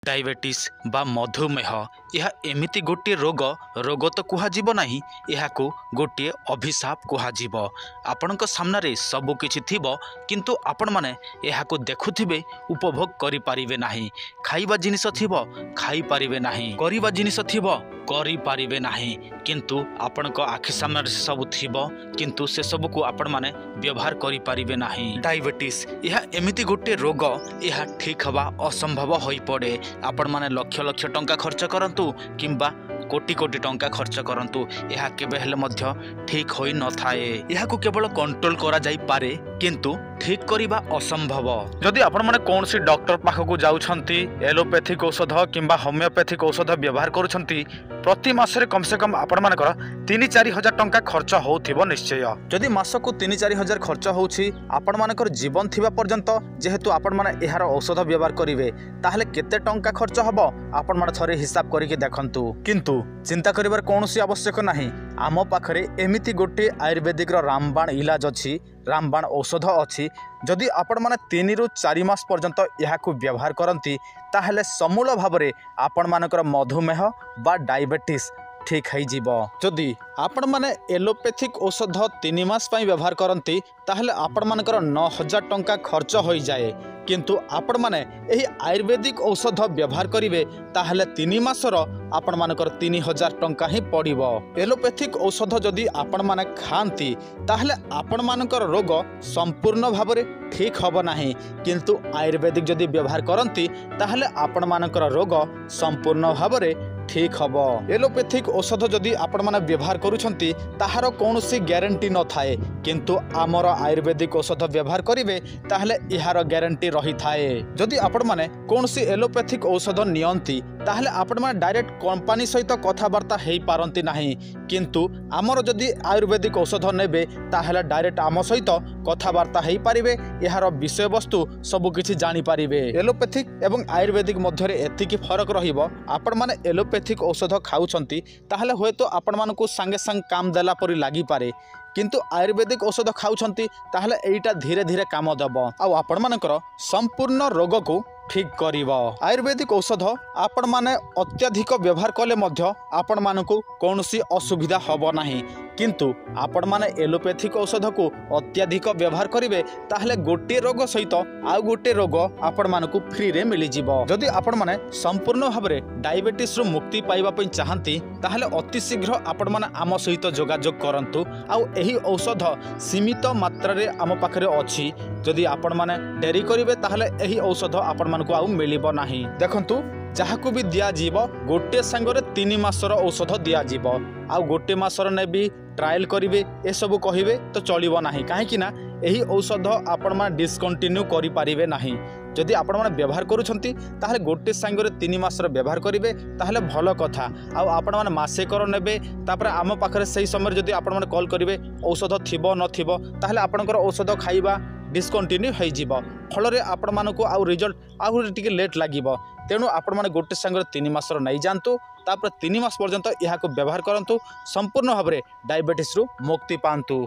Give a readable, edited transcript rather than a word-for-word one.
Diabetes बा मधुमेह यह एमिति गोटे रोग तो कहुब ना यह गोटे अभिशाप कहुब। आपण सामने सबकि थी किंतु आपण मैंने यह देखुवे उपभोग करें ना, खाइबा जिनिस थी खाई पारे ना, करवा जिनिस थी करें ना, किंतु आपण आखि सामने सब थी किंतु से सब को आपण मैंने व्यवहार करें ना। डायबिटीज यह एमिति गोटे रोग यह ठीक हवा असंभव हो पड़े। आपण माने लक्ष लक्ष टंका खर्च करंतु किंबा कोटी कोटी टंका खर्च करंतु यह केबे हेले मध्य ठीक होई न थाए। यह को केवल कंट्रोल करा जाई पारे किंतु ठीक करिबा असंभव। जदि आपण माने कोनसी डॉक्टर पाखकु जाउछंती एलोपैथिक औषध किंबा होमियोपैथिक औषध व्यवहार करूछंती प्रति मासरे कम से कम आपण मानकर 3-4 हजार टंका खर्च होउथिबो निश्चय। जदि मासकु 3-4 हजार खर्च होउछि आपण मानकर जीवन थिबा पर्यंत जेहेतु आपण माने एहार औषध व्यवहार करिवे ताहले केते टंका खर्च हबो आपण माने थरे हिसाब करिके देखंतु। किंतु चिंता करिवार कोनोसी आवश्यक नाही। आम पाखरे एमिति गोटे आयुर्वेदिक रामबाण इलाज अछि, रामबाण औषध अछि। जदि आपण माने 3-4 मास पर्यंत यहाकु व्यवहार करंती ताहले समूल भाबरे आपण मानकर मधुमेह बा डायबिटीज ठीक है जीव। जदि आपण माने एलोपैथिक औषध 3 मास पई व्यवहार करंती ताहले आपण मानकर 9,000 टंका खर्च हो जाए। किंतु आपण माने एही आयुर्वेदिक औषध व्यवहार करिवे ताहले 3 मासर आपण मानकर 3,000 टंका ही पड़िबो। एलोपैथिक औषध जदि आपण माने खांती ताहले आपण मानकर रोग संपूर्ण भाबरे ठीक हबो नाही, किंतु आयुर्वेदिक जदि व्यवहार करंती ताहले आपण मानकर रोग संपूर्ण भाबरे ठीक हबो। एलोपैथिक औषध जदि आपण माने व्यवहार करूछंती ताहार कोनोसी ग्यारंटी न थाए, किंतु आमर आयुर्वेदिक औषध व्यवहार करिवे ताहले इहार ग्यारंटी रही थाए। जदि आपण माने कोनोसी एलोपैथिक औषध नियंती ताहले आपण माने डायरेक्ट कंपनी सहित कथाबार्ता हेई पारंती नाही, किंतु आमर जदि आयुर्वेदिक औषध नेबे ताहले डायरेक्ट आम सहित कथाबार्ता हेई पारिबे, इहार विषय वस्तु सब किछि जानि पारिबे। एलोपैथिक एवं आयुर्वेदिक मध्यरे एतिकी फरक रहिबो। आपण माने एलोपैथिक औषध खाउछंती ताहले होय तो आपण मानकु संगे संग काम देला परि लागि पारे, किंतु आयुर्वेदिक औषध खाउछंती ताहले एइटा धीरे धीरे काम दबो आ आपण मानकर संपूर्ण रोग को ठीक करिवो। आयुर्वेदिक औषध आपण माने अत्यधिक व्यवहार कले मध्य आपण मानकु कोनोसी असुविधा हबो नाही, किंतु आपण माने एलोपैथिक औषध को अत्यधिक व्यवहार करिवे ताहले गोटे रोग सहित आ गोटे रोग आपण मानकु फ्री रे मिली जिवो। जदि आपण माने संपूर्ण भाबरे डायबिटीज रु मुक्ति पाइबा पई चाहंती ताहले अति शीघ्र आपण माने आम सहित जोगाजोग करंतु। आ एही औषध सीमित मात्रा रे आम पाखरे अछि। जदि आपण माने डेरी करिवे ताहले एही औषध आपण मानकु आउ मिलिबो नाही। देखंतु जहाकु भी दिया जीव गोटे संगरे 3 मासर औषध दिया जीव आ गोटे मासर ने भी ट्रायल करिवे ए सब कहिवे तो चलिबो नाही, काहेकि ना एही औषध आपण माने डिस्कंटिन्यू करि पारिबे नाही। जदि आपण माने व्यवहार करूछंती ताहले गोटे संगरे 3 मासर व्यवहार करिवे ताहले भलो कथा। आ आपण माने मासे कर नेबे तापर आम पाखरे सही समय जदि आपण माने कॉल करिवे औषध थिबो न थिबो ताहले आपणकर औषध खाइबा डिस्कंटिन्यू हो जीव। फल रे आपण मानकु आउ रिजल्ट आउ टिके लेट लागिबो। तेणु आपण माने गोटे संगरे 3 मासर नै जानतु तापर 3 मास पर्यंत यहाको व्यवहार करंतु, संपूर्ण भाबरे डायबिटीज रु मुक्ति पांतु।